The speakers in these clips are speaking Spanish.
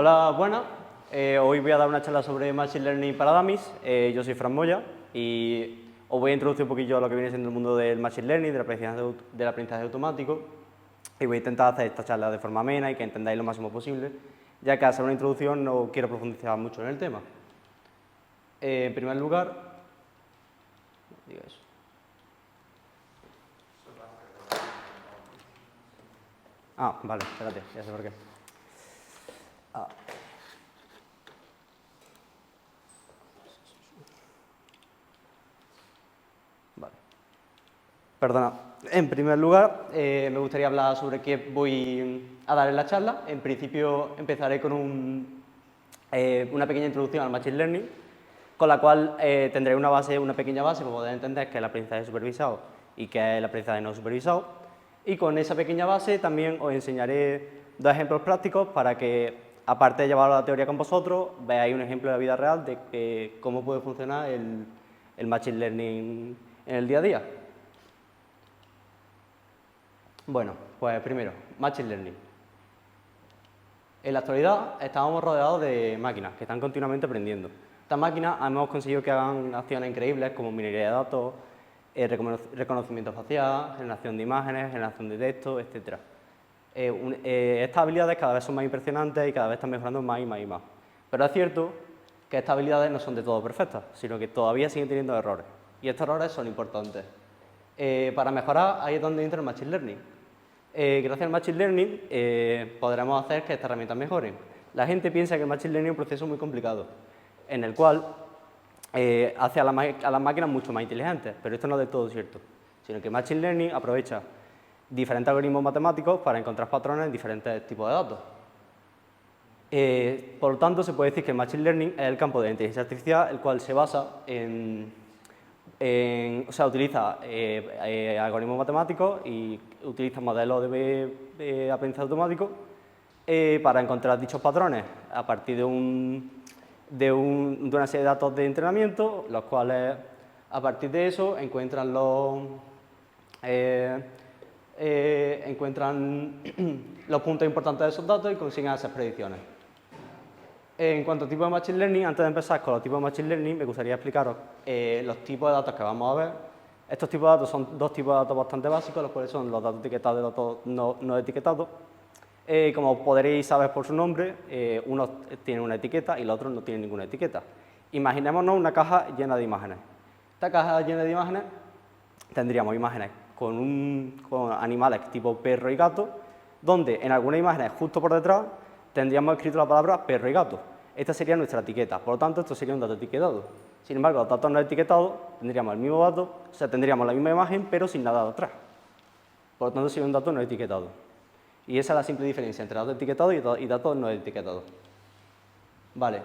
Hola, buenas. Hoy voy a dar una charla sobre Machine Learning para Dummies. Yo soy Fran Moya y os voy a introducir un poquillo a lo que viene siendo el mundo del Machine Learning, del aprendizaje automático. Y voy a intentar hacer esta charla de forma amena y que entendáis lo máximo posible, ya que al hacer una introducción no quiero profundizar mucho en el tema. En primer lugar, diga eso. Ah, vale, espérate, ya sé por qué. Vale. Perdona. En primer lugar, me gustaría hablar sobre qué voy a dar en la charla. En principio, empezaré con una pequeña introducción al Machine Learning, con la cual tendré una pequeña base para poder entender qué es el aprendizaje supervisado y qué es el aprendizaje no supervisado. Y con esa pequeña base también os enseñaré dos ejemplos prácticos para que, aparte de llevar la teoría con vosotros, veáis un ejemplo de la vida real de cómo puede funcionar el Machine Learning en el día a día. Bueno, pues primero, Machine Learning. En la actualidad estamos rodeados de máquinas que están continuamente aprendiendo. Estas máquinas hemos conseguido que hagan acciones increíbles como minería de datos, reconocimiento facial, generación de imágenes, generación de texto, etc. Estas habilidades cada vez son más impresionantes y cada vez están mejorando más y más y más. Pero es cierto que estas habilidades no son de todo perfectas, sino que todavía siguen teniendo errores. Y estos errores son importantes. Para mejorar, ahí es donde entra el Machine Learning. Gracias al Machine Learning podremos hacer que estas herramientas mejoren. La gente piensa que el Machine Learning es un proceso muy complicado, en el cual hace a las máquinas mucho más inteligentes, pero esto no es del todo cierto, sino que el Machine Learning aprovecha diferentes algoritmos matemáticos para encontrar patrones en diferentes tipos de datos. Por lo tanto, se puede decir que el Machine Learning es el campo de la inteligencia artificial, el cual se basa utiliza algoritmos matemáticos y utiliza modelos de aprendizaje automático para encontrar dichos patrones a partir de una serie de datos de entrenamiento, los cuales a partir de eso encuentran los puntos importantes de esos datos y consiguen esas predicciones. En cuanto a tipos de Machine Learning, antes de empezar con los tipos de Machine Learning, me gustaría explicaros los tipos de datos que vamos a ver. Estos tipos de datos son dos tipos de datos bastante básicos, los cuales son los datos etiquetados y los datos no etiquetados. Como podréis saber por su nombre, unos tienen una etiqueta y los otros no tienen ninguna etiqueta. Imaginémonos una caja llena de imágenes. Esta caja llena de imágenes tendríamos imágenes con animales tipo perro y gato, donde en algunas imágenes justo por detrás tendríamos escrito la palabra perro y gato. Esta sería nuestra etiqueta, por lo tanto esto sería un dato etiquetado. Sin embargo, los datos no etiquetados tendríamos el mismo dato, o sea, tendríamos la misma imagen pero sin nada detrás. Por lo tanto sería un dato no etiquetado. Y esa es la simple diferencia entre datos etiquetados y datos no etiquetados. Vale,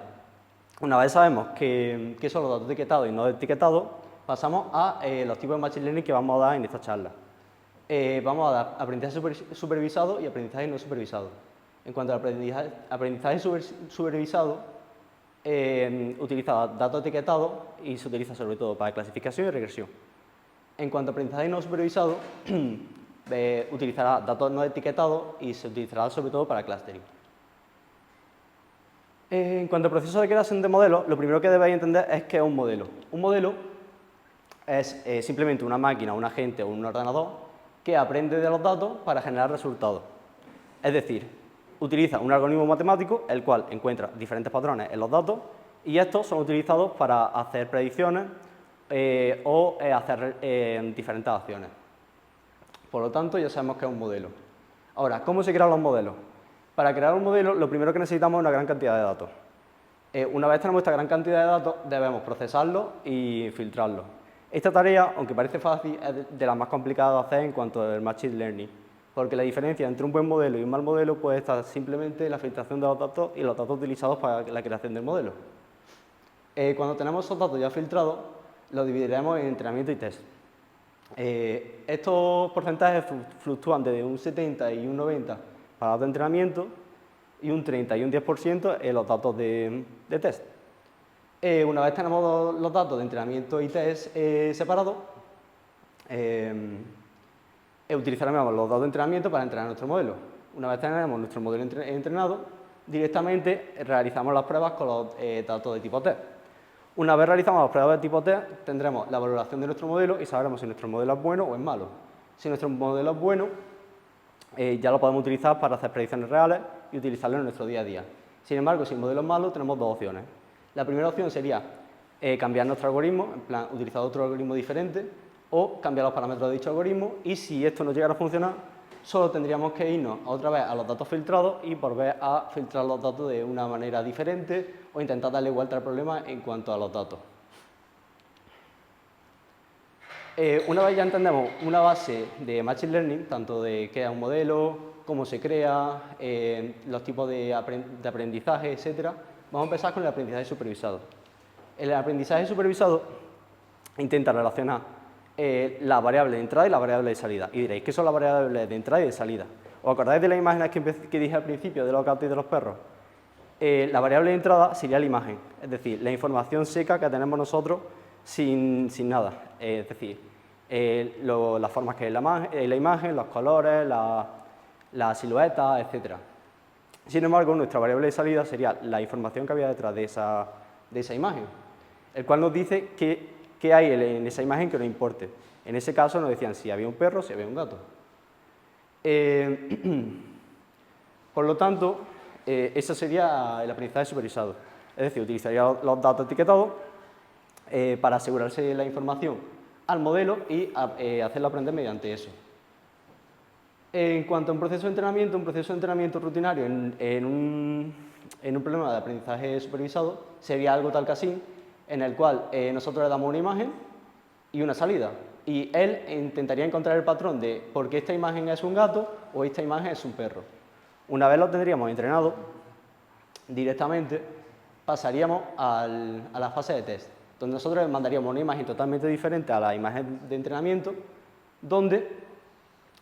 una vez sabemos qué son los datos etiquetados y no etiquetados, pasamos a los tipos de Machine Learning que vamos a dar en esta charla. Vamos a dar aprendizaje supervisado y aprendizaje no supervisado. En cuanto al aprendizaje supervisado, utiliza datos etiquetados y se utiliza sobre todo para clasificación y regresión. En cuanto a aprendizaje no supervisado, utilizará datos no etiquetados y se utilizará sobre todo para clustering. En cuanto al proceso de creación de modelos, lo primero que debéis entender es qué es un modelo. Un modelo es simplemente una máquina, un agente o un ordenador que aprende de los datos para generar resultados. Es decir, utiliza un algoritmo matemático, el cual encuentra diferentes patrones en los datos y estos son utilizados para hacer predicciones o hacer diferentes acciones. Por lo tanto, ya sabemos que es un modelo. Ahora, ¿cómo se crean los modelos? Para crear un modelo, lo primero que necesitamos es una gran cantidad de datos. Una vez tenemos esta gran cantidad de datos, debemos procesarlos y filtrarlos. Esta tarea, aunque parece fácil, es de las más complicadas de hacer en cuanto al Machine Learning, porque la diferencia entre un buen modelo y un mal modelo puede estar simplemente en la filtración de los datos y los datos utilizados para la creación del modelo. Cuando tenemos esos datos ya filtrados, los dividiremos en entrenamiento y test. Estos porcentajes fluctúan desde un 70 y un 90 para datos de entrenamiento y un 30 y un 10% en los datos de test. Una vez tenemos los datos de entrenamiento y test separados, utilizaremos los datos de entrenamiento para entrenar nuestro modelo. Una vez tenemos nuestro modelo entrenado, directamente realizamos las pruebas con los datos de tipo test. Una vez realizamos las pruebas de tipo test, tendremos la valoración de nuestro modelo y sabremos si nuestro modelo es bueno o es malo. Si nuestro modelo es bueno, ya lo podemos utilizar para hacer predicciones reales y utilizarlo en nuestro día a día. Sin embargo, si el modelo es malo, tenemos dos opciones. La primera opción sería cambiar nuestro algoritmo, en plan, utilizar otro algoritmo diferente, o cambiar los parámetros de dicho algoritmo, y si esto no llegara a funcionar, solo tendríamos que irnos otra vez a los datos filtrados y volver a filtrar los datos de una manera diferente o intentar darle vuelta al problema en cuanto a los datos. Una vez ya entendemos una base de Machine Learning, tanto de qué es un modelo, cómo se crea, los tipos de aprendizaje, etc., vamos a empezar con el aprendizaje supervisado. El aprendizaje supervisado intenta relacionar la variable de entrada y la variable de salida. Y diréis, ¿qué son las variables de entrada y de salida? ¿Os acordáis de las imágenes que dije al principio de los gatos y de los perros? La variable de entrada sería la imagen, es decir, la información seca que tenemos nosotros sin nada. Es decir, las formas que hay en la imagen, los colores, la silueta, etc. Sin embargo, nuestra variable de salida sería la información que había detrás de esa imagen, el cual nos dice qué hay en esa imagen que nos importe. En ese caso nos decían si había un perro, si había un gato. Por lo tanto, ese sería el aprendizaje supervisado. Es decir, utilizaría los datos etiquetados para asegurarse la información al modelo y hacerlo aprender mediante eso. En cuanto a un proceso de entrenamiento rutinario en un problema de aprendizaje supervisado sería algo tal que así, en el cual nosotros le damos una imagen y una salida. Y él intentaría encontrar el patrón de por qué esta imagen es un gato o esta imagen es un perro. Una vez lo tendríamos entrenado, directamente pasaríamos a la fase de test, donde nosotros le mandaríamos una imagen totalmente diferente a la imagen de entrenamiento, donde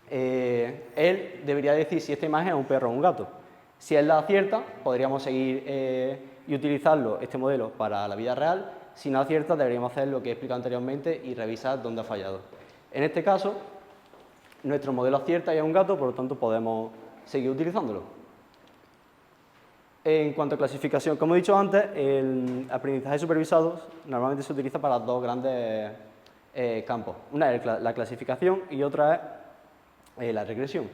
él debería decir si esta imagen es un perro o un gato. Si él la acierta, podríamos seguir y utilizarlo, este modelo, para la vida real. Si no acierta, deberíamos hacer lo que he explicado anteriormente y revisar dónde ha fallado. En este caso, nuestro modelo acierta y es un gato, por lo tanto podemos seguir utilizándolo. En cuanto a clasificación, como he dicho antes, el aprendizaje supervisado normalmente se utiliza para dos grandes campos. Una es la clasificación y otra es la regresión.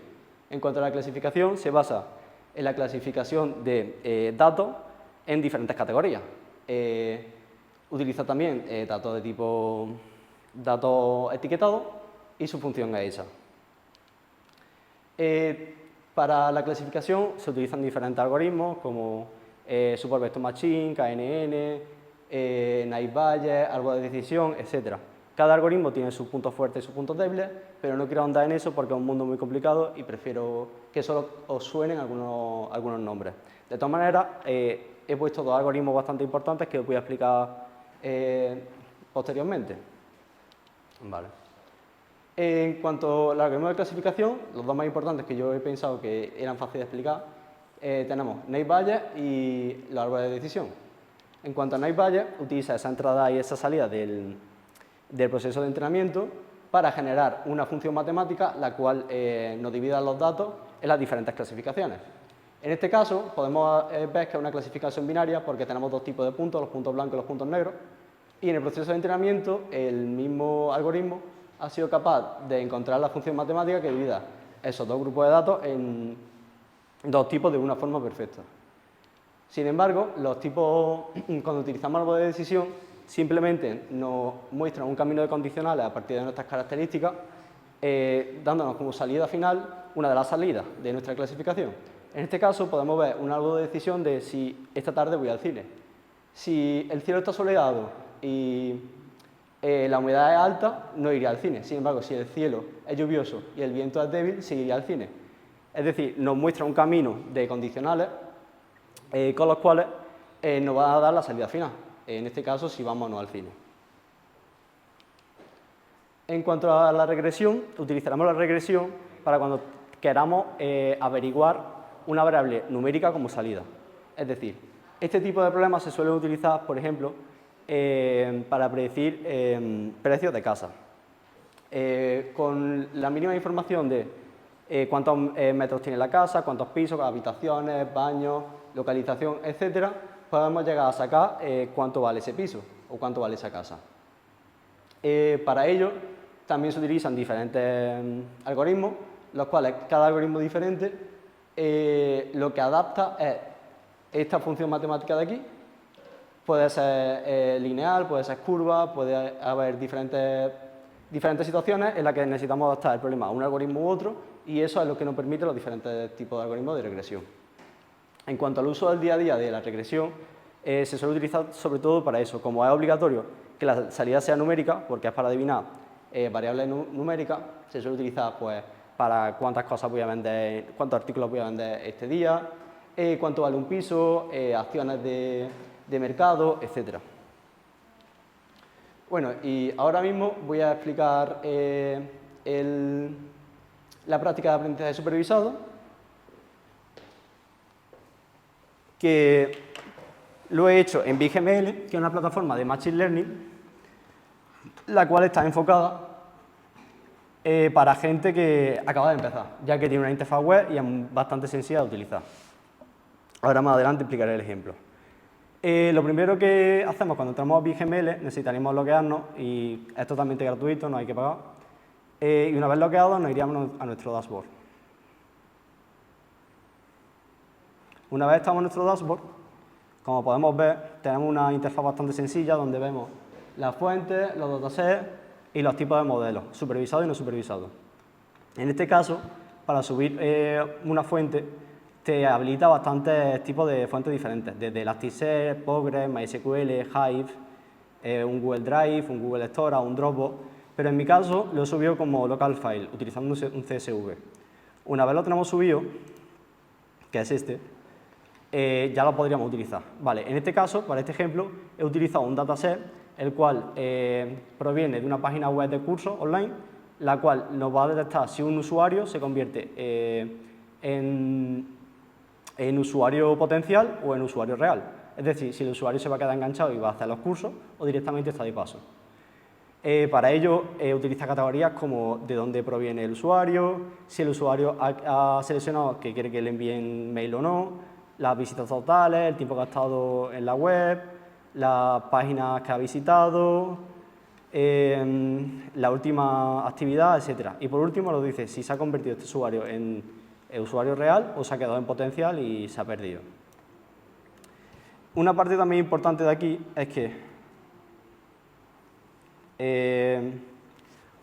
En cuanto a la clasificación, se basa en la clasificación de datos en diferentes categorías. Utiliza también datos de tipo datos etiquetados y su función es esa. Para la clasificación se utilizan diferentes algoritmos como Support Vector Machine, KNN, Naive Bayes, árbol de decisión, etc. Cada algoritmo tiene sus puntos fuertes y sus puntos débiles, pero no quiero ahondar en eso porque es un mundo muy complicado y prefiero que solo os suenen algunos nombres. De todas maneras, he puesto dos algoritmos bastante importantes que os voy a explicar posteriormente. Vale. En cuanto al algoritmo de clasificación, los dos más importantes que yo he pensado que eran fáciles de explicar, tenemos Naive Bayes y los árboles de decisión. En cuanto a Naive Bayes, utiliza esa entrada y esa salida del proceso de entrenamiento para generar una función matemática la cual nos divida los datos en las diferentes clasificaciones. En este caso podemos ver que es una clasificación binaria porque tenemos dos tipos de puntos, los puntos blancos y los puntos negros, y en el proceso de entrenamiento el mismo algoritmo ha sido capaz de encontrar la función matemática que divida esos dos grupos de datos en dos tipos de una forma perfecta. Sin embargo, los tipos, cuando utilizamos árbol de decisión, simplemente nos muestran un camino de condicionales a partir de nuestras características, dándonos como salida final una de las salidas de nuestra clasificación. En este caso podemos ver un árbol de decisión de si esta tarde voy al cine. Si el cielo está soleado y la humedad es alta, no iría al cine. Sin embargo, si el cielo es lluvioso y el viento es débil, sí iría al cine. Es decir, nos muestra un camino de condicionales con los cuales nos va a dar la salida final. En este caso, si vamos o no al cine. En cuanto a la regresión, utilizaremos la regresión para cuando queramos averiguar una variable numérica como salida. Es decir, este tipo de problemas se suelen utilizar, por ejemplo, para predecir precios de casa. Con la mínima información de cuántos metros tiene la casa, cuántos pisos, habitaciones, baños, localización, etcétera, podemos llegar a sacar cuánto vale ese piso o cuánto vale esa casa. Para ello también se utilizan diferentes algoritmos, los cuales cada algoritmo diferente lo que adapta es esta función matemática de aquí. Puede ser lineal, puede ser curva, puede haber diferentes situaciones en las que necesitamos adaptar el problema a un algoritmo u otro, y eso es lo que nos permite los diferentes tipos de algoritmos de regresión. En cuanto al uso del día a día de la regresión, se suele utilizar sobre todo para eso. Como es obligatorio que la salida sea numérica, porque es para adivinar variables numéricas, se suele utilizar pues, para cuántas cosas voy a vender, cuántos artículos voy a vender este día, cuánto vale un piso, acciones de mercado, etc. Bueno, y ahora mismo voy a explicar la práctica de aprendizaje supervisado, que lo he hecho en BigML, que es una plataforma de Machine Learning, la cual está enfocada para gente que acaba de empezar, ya que tiene una interfaz web y es bastante sencilla de utilizar. Ahora más adelante explicaré el ejemplo. Lo primero que hacemos cuando entramos a BigML, necesitaremos loguearnos, y es totalmente gratuito, no hay que pagar. Y una vez logueados nos iríamos a nuestro dashboard. Una vez estamos en nuestro dashboard, como podemos ver, tenemos una interfaz bastante sencilla donde vemos las fuentes, los datasets y los tipos de modelos, supervisado y no supervisado. En este caso, para subir una fuente, te habilita bastantes tipos de fuentes diferentes, desde Elasticsearch, Postgres, MySQL, Hive, un Google Drive, un Google Storage, un Dropbox, pero en mi caso lo he subido como local file, utilizando un CSV. Una vez lo tenemos subido, que es este, ya lo podríamos utilizar. Vale, en este caso, para este ejemplo, he utilizado un dataset, el cual proviene de una página web de cursos online, la cual nos va a detectar si un usuario se convierte en usuario potencial o en usuario real. Es decir, si el usuario se va a quedar enganchado y va a hacer los cursos o directamente está de paso. Para ello, utiliza categorías como de dónde proviene el usuario, si el usuario ha seleccionado que quiere que le envíen mail o no, las visitas totales, el tiempo que ha estado en la web, las páginas que ha visitado, la última actividad, etc. Y por último nos dice si se ha convertido este usuario en usuario real o se ha quedado en potencial y se ha perdido. Una parte también importante de aquí es que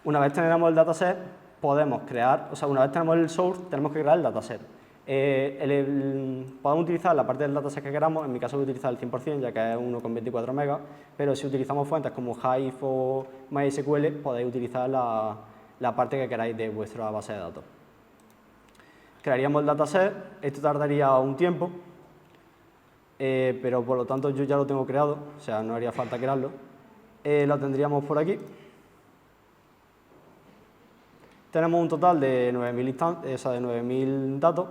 una vez tenemos el dataset, podemos crear, o sea, una vez tenemos el source, tenemos que crear el dataset. Podemos utilizar la parte del dataset que queramos, en mi caso voy a utilizar el 100%, ya que es 1,24 megas, pero si utilizamos fuentes como Hive o MySQL, podéis utilizar la parte que queráis de vuestra base de datos. Crearíamos el dataset, esto tardaría un tiempo, pero por lo tanto yo ya lo tengo creado, o sea, no haría falta crearlo. Lo tendríamos por aquí. Tenemos un total de 9.000 datos,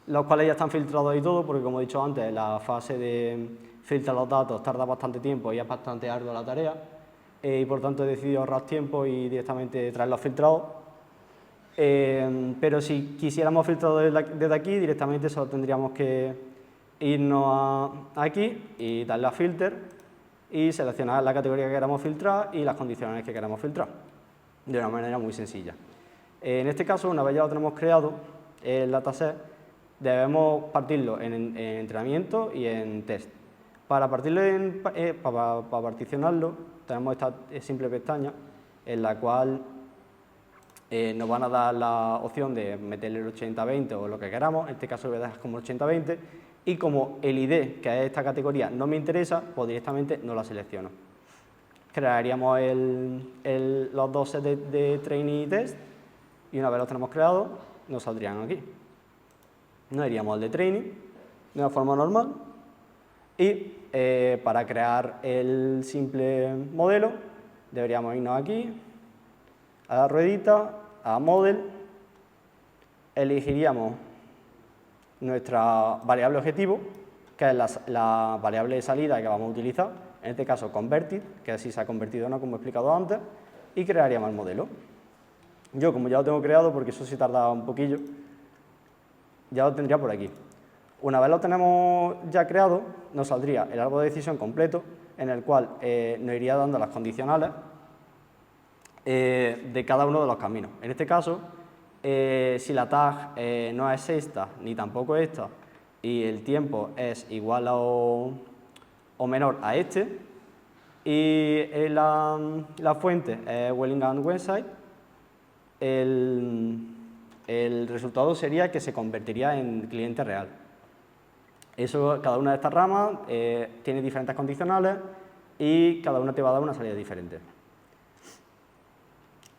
los cuales ya están filtrados y todo, porque como he dicho antes, la fase de filtrar los datos tarda bastante tiempo y es bastante ardua la tarea, y por tanto he decidido ahorrar tiempo y directamente traerlos filtrados. Pero si quisiéramos filtrarlo desde aquí, directamente solo tendríamos que irnos aquí y darle a filter y seleccionar la categoría que queramos filtrar y las condiciones que queramos filtrar, de una manera muy sencilla. En este caso, una vez ya lo tenemos creado, el dataset, debemos partirlo en entrenamiento y en test. Para particionarlo, tenemos esta simple pestaña en la cual nos van a dar la opción de meterle el 80-20 o lo que queramos, en este caso lo voy a dejar como 80-20, y como el ID, que es esta categoría, no me interesa, pues directamente no la selecciono. Crearíamos los dos sets de training y test, y una vez los tenemos creados, nos saldrían aquí. Nos iríamos al de training, de una forma normal, y para crear el simple modelo, deberíamos irnos aquí, a la ruedita, a Model, elegiríamos nuestra variable objetivo, que es la variable de salida que vamos a utilizar, en este caso Converted, que así se ha convertido o no, como he explicado antes, y crearíamos el modelo. Yo, como ya lo tengo creado, porque eso sí tarda un poquillo, ya lo tendría por aquí. Una vez lo tenemos ya creado, nos saldría el árbol de decisión completo, en el cual nos iría dando las condicionales de cada uno de los caminos. En este caso, si la tag no es esta, ni tampoco esta, y el tiempo es igual o menor a este, y la fuente es Wellingham website, el resultado sería que se convertiría en cliente real. Eso, cada una de estas ramas tiene diferentes condicionales y cada una te va a dar una salida diferente.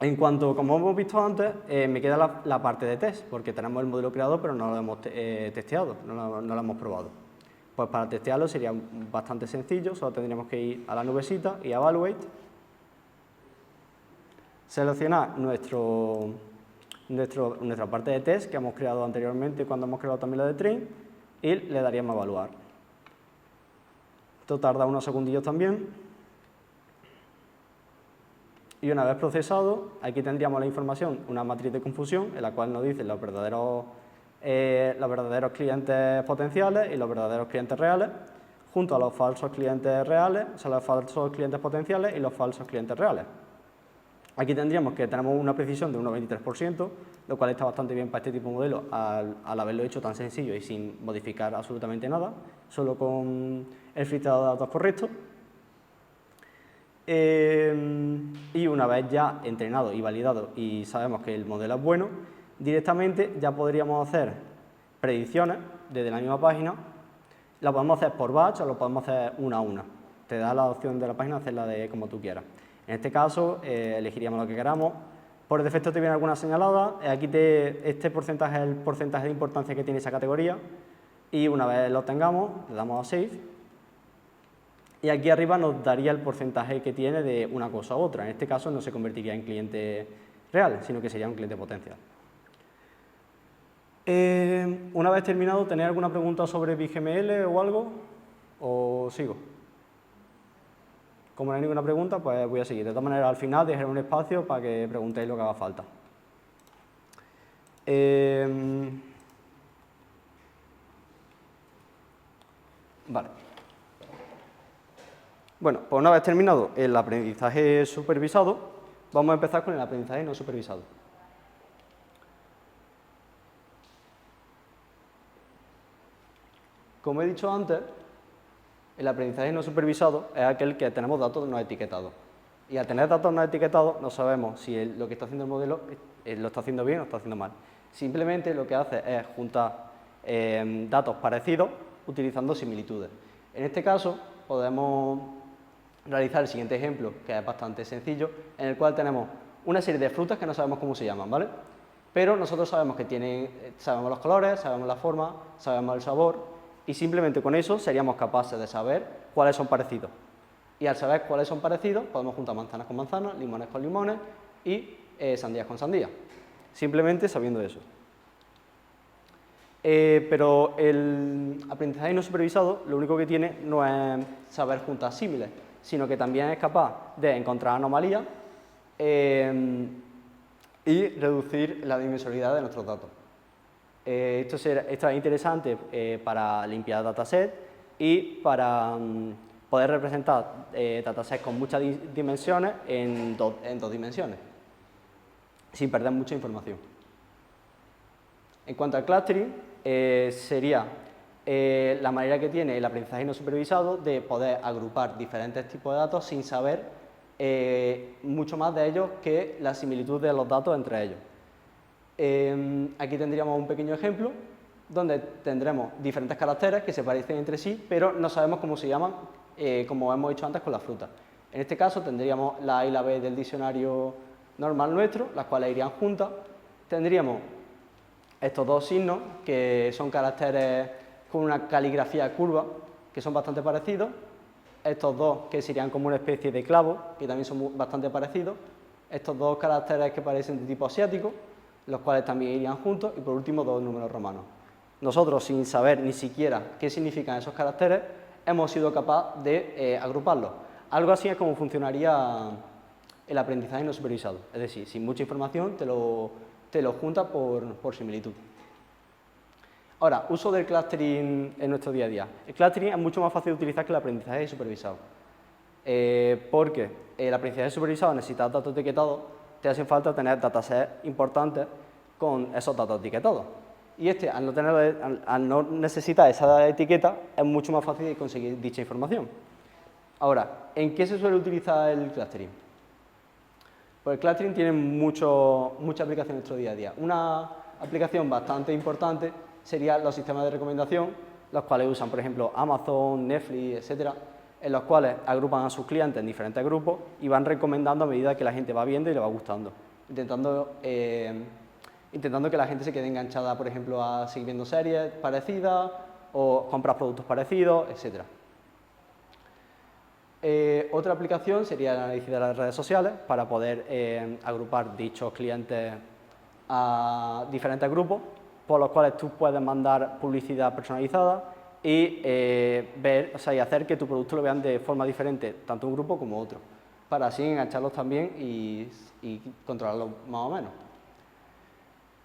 En cuanto, como hemos visto antes, me queda la parte de test, porque tenemos el modelo creado pero no lo hemos testeado, no lo hemos probado. Pues para testearlo sería bastante sencillo, solo tendríamos que ir a la nubecita y a Evaluate, seleccionar nuestra parte de test que hemos creado anteriormente cuando hemos creado también la de Train y le daríamos a evaluar. Esto tarda unos segundillos también. Y una vez procesado, aquí tendríamos la información, una matriz de confusión en la cual nos dice los verdaderos clientes potenciales y los verdaderos clientes reales, junto a los falsos clientes reales, o sea, los falsos clientes potenciales y los falsos clientes reales. Aquí tendríamos que tenemos una precisión de un 93%, lo cual está bastante bien para este tipo de modelo al haberlo hecho tan sencillo y sin modificar absolutamente nada, solo con el filtrado de datos correcto. Y una vez ya entrenado y validado y sabemos que el modelo es bueno, directamente ya podríamos hacer predicciones desde la misma página. La podemos hacer por batch o lo podemos hacer una a una. Te da la opción de la página hacerla de como tú quieras. En este caso, elegiríamos lo que queramos. Por defecto te viene alguna señalada. Aquí este porcentaje es el porcentaje de importancia que tiene esa categoría. Y una vez lo tengamos, le damos a Save. Y aquí arriba nos daría el porcentaje que tiene de una cosa u otra. En este caso no se convertiría en cliente real, sino que sería un cliente potencial. Una vez terminado, ¿tenéis alguna pregunta sobre BigML o algo? ¿O sigo? Como no hay ninguna pregunta, pues voy a seguir. De todas maneras, al final dejaré un espacio para que preguntéis lo que haga falta. Vale. Bueno, pues una vez terminado el aprendizaje supervisado, vamos a empezar con el aprendizaje no supervisado. Como he dicho antes, el aprendizaje no supervisado es aquel que tenemos datos no etiquetados. Y al tener datos no etiquetados, no sabemos si lo que está haciendo el modelo lo está haciendo bien o lo está haciendo mal. Simplemente lo que hace es juntar datos parecidos utilizando similitudes. En este caso, podemos realizar el siguiente ejemplo, que es bastante sencillo, en el cual tenemos una serie de frutas que no sabemos cómo se llaman, ¿vale? Pero nosotros sabemos que sabemos los colores, sabemos la forma, sabemos el sabor, y simplemente con eso seríamos capaces de saber cuáles son parecidos. Y al saber cuáles son parecidos, podemos juntar manzanas con manzanas, limones con limones y sandías con sandías. Simplemente sabiendo eso. Pero el aprendizaje no supervisado lo único que tiene no es saber juntar símiles, sino que también es capaz de encontrar anomalías y reducir la dimensionalidad de nuestros datos. Esto es interesante para limpiar datasets y para poder representar datasets con muchas dimensiones en dos dimensiones, sin perder mucha información. En cuanto al clustering, sería la manera que tiene el aprendizaje no supervisado de poder agrupar diferentes tipos de datos sin saber mucho más de ellos que la similitud de los datos entre ellos. Aquí tendríamos un pequeño ejemplo donde tendremos diferentes caracteres que se parecen entre sí, pero no sabemos cómo se llaman, como hemos hecho antes con las frutas. En este caso tendríamos la A y la B del diccionario normal nuestro, las cuales irían juntas. Tendríamos estos dos signos, que son caracteres con una caligrafía curva, que son bastante parecidos. Estos dos, que serían como una especie de clavo, que también son bastante parecidos. Estos dos caracteres que parecen de tipo asiático, los cuales también irían juntos. Y por último, dos números romanos. Nosotros, sin saber ni siquiera qué significan esos caracteres, hemos sido capaces de agruparlos. Algo así es como funcionaría el aprendizaje no supervisado, es decir, sin mucha información te lo junta por similitud. Ahora, uso del clustering en nuestro día a día. El clustering es mucho más fácil de utilizar que el aprendizaje supervisado, porque el aprendizaje supervisado necesita datos etiquetados, te hacen falta tener datasets importantes con esos datos etiquetados. Y al no necesitar esa etiqueta, es mucho más fácil de conseguir dicha información. Ahora, ¿en qué se suele utilizar el clustering? Pues el clustering tiene mucha aplicación en nuestro día a día. Una aplicación bastante importante serían los sistemas de recomendación, los cuales usan, por ejemplo, Amazon, Netflix, etcétera, en los cuales agrupan a sus clientes en diferentes grupos y van recomendando a medida que la gente va viendo y le va gustando, intentando que la gente se quede enganchada, por ejemplo, a seguir viendo series parecidas o comprar productos parecidos, etcétera. Otra aplicación sería el análisis de las redes sociales para poder agrupar dichos clientes a diferentes grupos, por los cuales tú puedes mandar publicidad personalizada y y hacer que tu producto lo vean de forma diferente, tanto un grupo como otro, para así engancharlos también y controlarlos más o menos.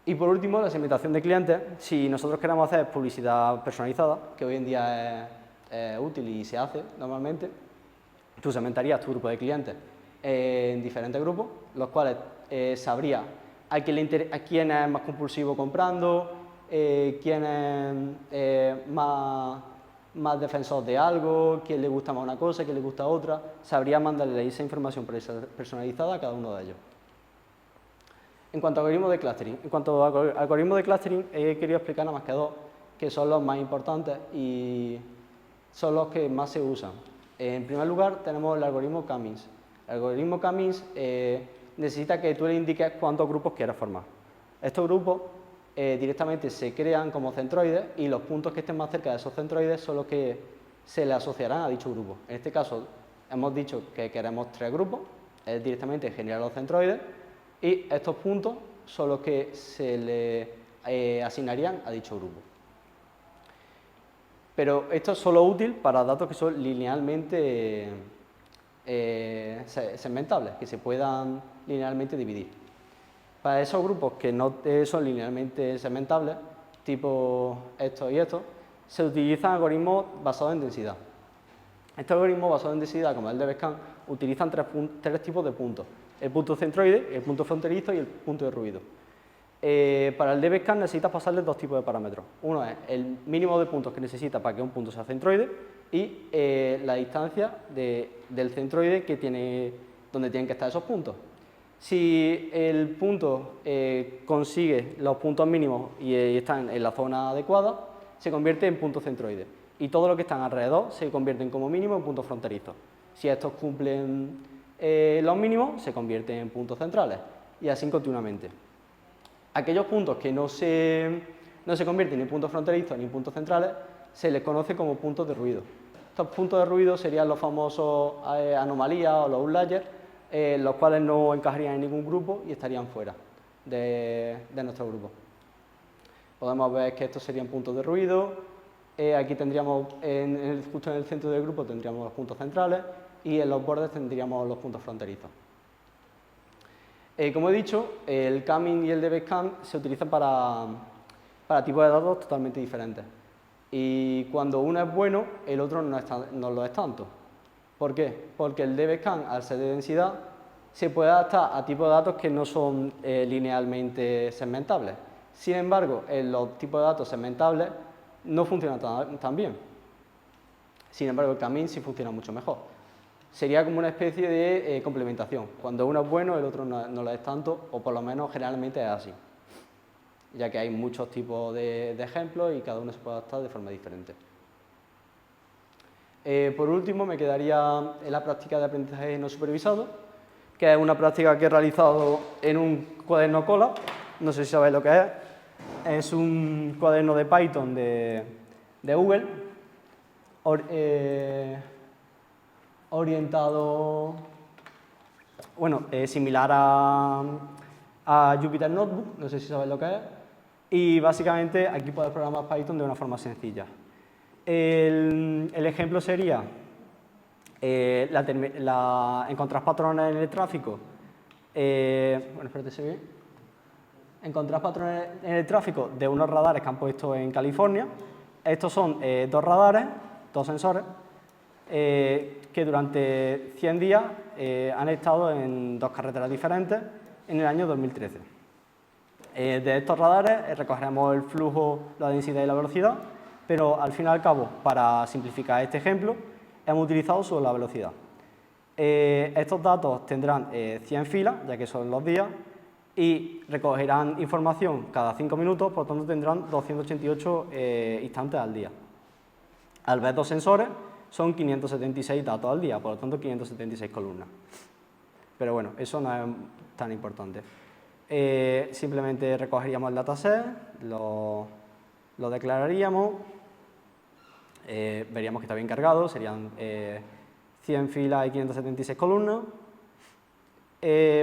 Y por último, la segmentación de clientes. Si nosotros queremos hacer publicidad personalizada, que hoy en día es útil y se hace normalmente, tú segmentarías tu grupo de clientes en diferentes grupos, los cuales sabría a quién es más compulsivo comprando, quién es más defensor de algo, quién le gusta más una cosa, quién le gusta otra, sabría mandarle esa información personalizada a cada uno de ellos. En cuanto a algoritmos de clustering, he querido explicar nada más que dos, que son los más importantes y son los que más se usan. En primer lugar, tenemos el algoritmo K-means. El algoritmo K-means necesita que tú le indiques cuántos grupos quieres formar. Estos grupos directamente se crean como centroides y los puntos que estén más cerca de esos centroides son los que se le asociarán a dicho grupo. En este caso, hemos dicho que queremos 3 grupos, es directamente generar los centroides, y estos puntos son los que se le asignarían a dicho grupo. Pero esto es solo útil para datos que son linealmente segmentables, que se puedan linealmente dividir. Para esos grupos que no son linealmente segmentables, tipo estos y estos, se utilizan algoritmos basados en densidad. Estos algoritmos basados en densidad, como el de Bescam, utilizan tres tipos de puntos: el punto centroide, el punto fronterizo y el punto de ruido. Para el DBSCAN necesitas pasarle 2 tipos de parámetros. Uno es el mínimo de puntos que necesita para que un punto sea centroide y la distancia del centroide donde tienen que estar esos puntos. Si el punto consigue los puntos mínimos y están en la zona adecuada, se convierte en punto centroide. Y todo lo que están alrededor se convierten como mínimo en puntos fronterizos. Si estos cumplen los mínimos, se convierten en puntos centrales. Y así continuamente. Aquellos puntos que no se convierten ni en puntos fronterizos ni en puntos centrales se les conoce como puntos de ruido. Estos puntos de ruido serían los famosos anomalías o los outliers, los cuales no encajarían en ningún grupo y estarían fuera de nuestro grupo. Podemos ver que estos serían puntos de ruido. Aquí tendríamos, justo en el centro del grupo, tendríamos los puntos centrales y en los bordes tendríamos los puntos fronterizos. Como he dicho, el K-mean y el DBSCAN se utilizan para tipos de datos totalmente diferentes. Y cuando uno es bueno, el otro no lo es tanto. ¿Por qué? Porque el DBSCAN, al ser de densidad, se puede adaptar a tipos de datos que no son linealmente segmentables. Sin embargo, en los tipos de datos segmentables no funcionan tan bien. Sin embargo, el K-mean sí funciona mucho mejor. Sería como una especie de complementación. Cuando uno es bueno, el otro no lo es tanto, o por lo menos generalmente es así, ya que hay muchos tipos de ejemplos y cada uno se puede adaptar de forma diferente. Por último, me quedaría en la práctica de aprendizaje no supervisado, que es una práctica que he realizado en un cuaderno Colab. No sé si sabéis lo que es. Es un cuaderno de Python de Google, orientado, similar a Jupyter Notebook, no sé si sabéis lo que es, y básicamente aquí puedes programar Python de una forma sencilla. El ejemplo sería encontrar patrones en el tráfico Bueno, espérate, ¿se ve? Encontrar patrones en el tráfico de unos radares que han puesto en California. Estos son dos radares, dos sensores, que durante 100 días han estado en dos carreteras diferentes en el año 2013. De estos radares recogeremos el flujo, la densidad y la velocidad, pero al fin y al cabo, para simplificar este ejemplo, hemos utilizado solo la velocidad. Estos datos tendrán 100 filas, ya que son los días, y recogerán información cada 5 minutos, por lo tanto tendrán 288 instantes al día. Al ver dos sensores, son 576 datos al día, por lo tanto 576 columnas. Pero bueno, eso no es tan importante. Simplemente recogeríamos el dataset, lo declararíamos, veríamos que está bien cargado, serían 100 filas y 576 columnas.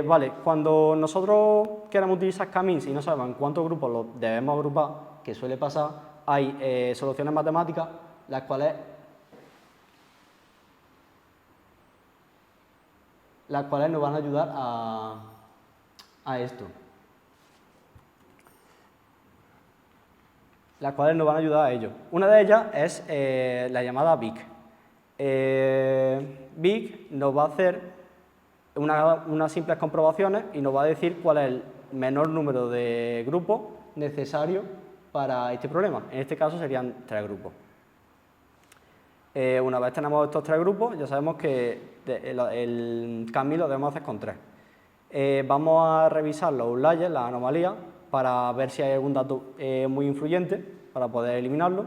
Vale, cuando nosotros queramos utilizar K-means y no sabemos en cuántos grupos los debemos agrupar, que suele pasar, hay soluciones matemáticas las cuales nos van a ayudar a esto. Las cuales nos van a ayudar a ello. Una de ellas es la llamada BIG. BIG nos va a hacer unas simples comprobaciones y nos va a decir cuál es el menor número de grupos necesario para este problema. En este caso serían 3 grupos. Una vez tenemos estos 3 grupos, ya sabemos que el K-means lo debemos hacer con 3. Vamos a revisar los outliers, las anomalías, para ver si hay algún dato muy influyente para poder eliminarlo.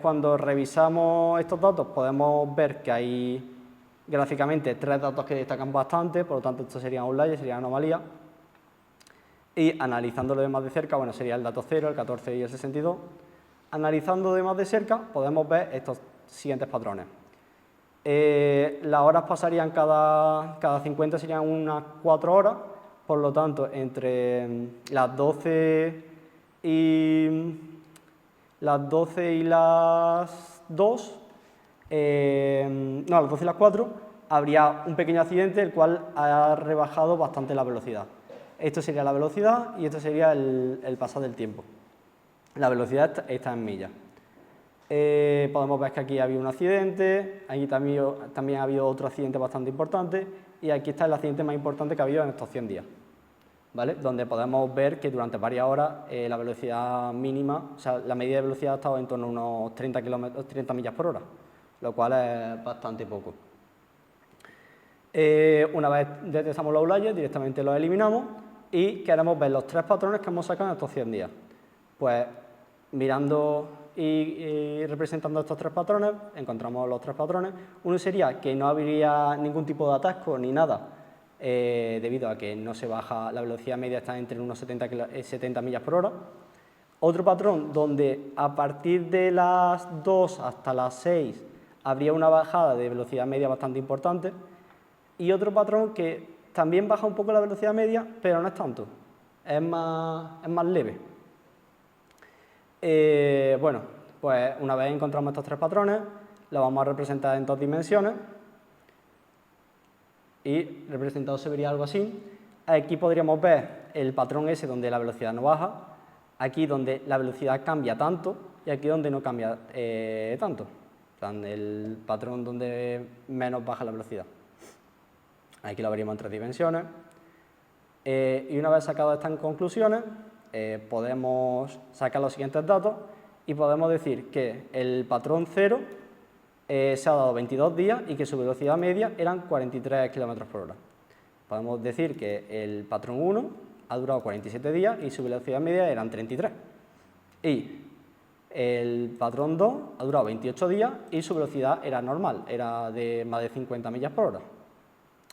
Cuando revisamos estos datos podemos ver que hay gráficamente 3 datos que destacan bastante, por lo tanto estos serían outliers, serían anomalías. Y analizándolo de más de cerca, bueno, sería el dato 0, el 14 y el 62. Analizando de más de cerca podemos ver estos siguientes patrones. Las horas pasarían cada 50, serían unas 4 horas, por lo tanto entre las 12 y las 2, no, a las 12 y las 4, habría un pequeño accidente el cual ha rebajado bastante la velocidad. Esto sería la velocidad y esto sería el pasar del tiempo. La velocidad está en millas. Podemos ver que aquí ha habido un accidente, aquí también ha habido otro accidente bastante importante y aquí está el accidente más importante que ha habido en estos 100 días, ¿vale? Donde podemos ver que durante varias horas la velocidad mínima, o sea, la medida de velocidad ha estado en torno a unos 30 millas por hora, lo cual es bastante poco. Una vez detectamos los outliers, directamente los eliminamos y queremos ver los 3 patrones que hemos sacado en estos 100 días. Pues mirando y representando estos 3 patrones, encontramos los 3 patrones. Uno sería que no habría ningún tipo de atasco ni nada, debido a que no se baja, la velocidad media está entre unos 70 millas por hora. Otro patrón donde a partir de las 2 hasta las 6 habría una bajada de velocidad media bastante importante. Y otro patrón que también baja un poco la velocidad media, pero no es tanto, es más leve. Bueno, pues una vez encontramos estos 3 patrones, los vamos a representar en 2 dimensiones y representado se vería algo así. Aquí podríamos ver el patrón ese donde la velocidad no baja, aquí donde la velocidad cambia tanto y aquí donde no cambia tanto, el patrón donde menos baja la velocidad. Aquí lo veríamos en 3 dimensiones. Y una vez sacadas estas conclusiones, podemos sacar los siguientes datos y podemos decir que el patrón 0 se ha dado 22 días y que su velocidad media eran 43 km por hora. Podemos decir que el patrón 1 ha durado 47 días y su velocidad media eran 33. Y el patrón 2 ha durado 28 días y su velocidad era normal, era de más de 50 millas por hora.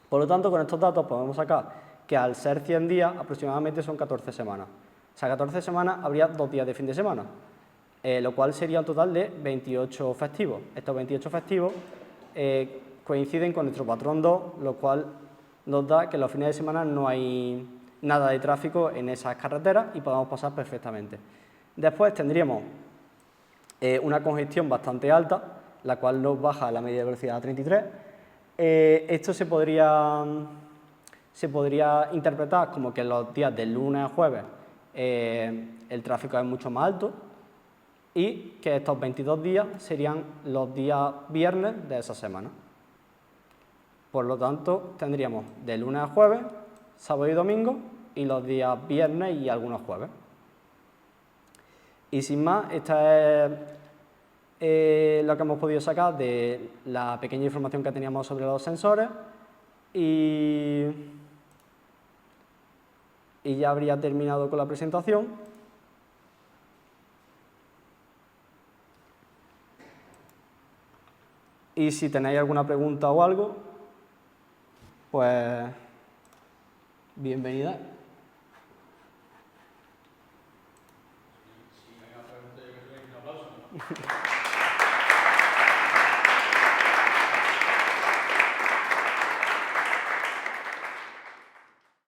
Por lo tanto, con estos datos podemos sacar que al ser 100 días, aproximadamente son 14 semanas. O sea, 14 semanas habría 2 días de fin de semana, lo cual sería un total de 28 festivos. Estos 28 festivos coinciden con nuestro patrón 2, lo cual nos da que los fines de semana no hay nada de tráfico en esas carreteras y podemos pasar perfectamente. Después tendríamos una congestión bastante alta, la cual nos baja la media de velocidad a 33. Esto se podría se podría interpretar como que los días de lunes a jueves el tráfico es mucho más alto y que estos 22 días serían los días viernes de esa semana. Por lo tanto, tendríamos de lunes a jueves, sábado y domingo, y los días viernes y algunos jueves. Y sin más, esta es lo que hemos podido sacar de la pequeña información que teníamos sobre los sensores y ya habría terminado con la presentación. Y si tenéis alguna pregunta o algo, pues bienvenida.